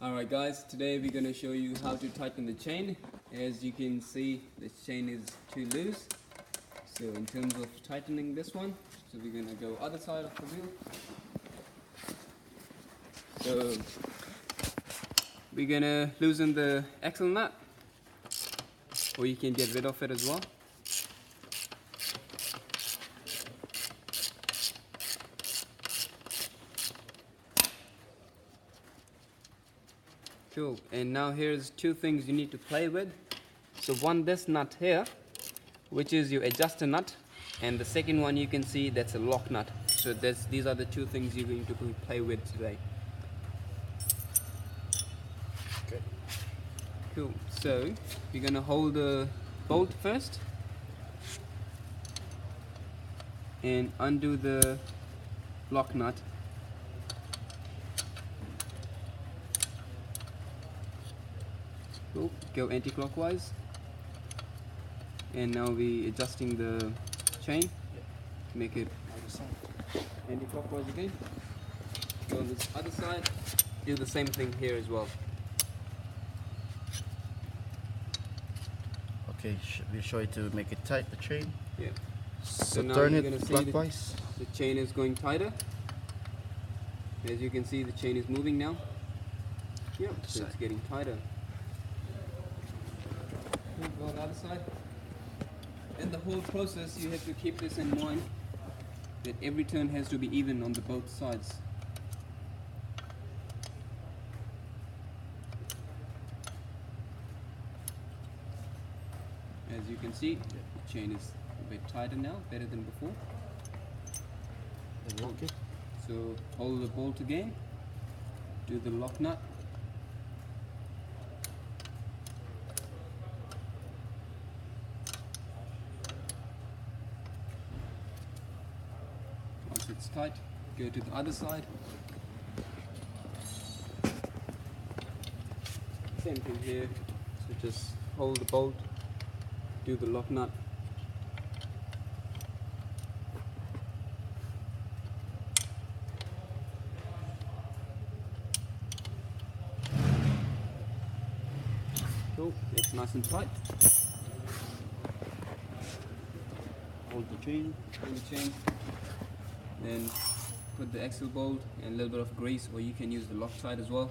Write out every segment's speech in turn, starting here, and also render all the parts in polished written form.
Alright guys, today we're going to show you how to tighten the chain. As you can see, the chain is too loose. So in terms of tightening this one, so we're going to go other side of the wheel. So we're going to loosen the axle nut, or you can get rid of it as well. Cool. And now here's two things you need to play with. So one, this nut here, which is your adjuster nut, and the second one you can see that's a lock nut. So these are the two things you're going to play with today. Okay. Cool. So we're going to hold the bolt first and undo the lock nut. Cool. Go anti-clockwise, and now we're adjusting the chain. Make it anti-clockwise again. Go on this other side. Do the same thing here as well. Okay, we show you to make it tight, the chain. Yeah. So now turn you're it gonna see clockwise. The chain is going tighter. As you can see, the chain is moving now. Yeah, so it's getting tighter. Go on the other side. In the whole process, you have to keep this in mind that every turn has to be even on the both sides. As you can see, the chain is a bit tighter now, better than before. Okay. So hold the bolt again, do the lock nut. Once it's tight, go to the other side. Same thing here, so just hold the bolt, do the lock nut. Cool, it's nice and tight. Hold the chain. Hold the chain. Then put the axle bolt and a little bit of grease, or you can use the Loctite as well.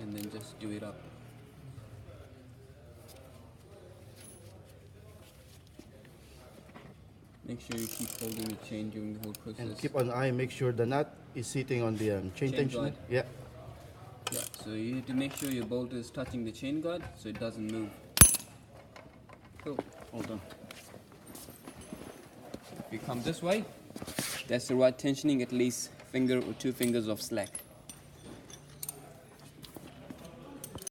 And then just do it up. Make sure you keep holding the chain during the whole process. And keep an eye, make sure the nut is sitting on the chain tension. guide. Yeah. Yeah, so you need to make sure your bolt is touching the chain guard so it doesn't move. Cool. Hold on. If you come this way, that's the right tensioning, at least finger or two fingers of slack.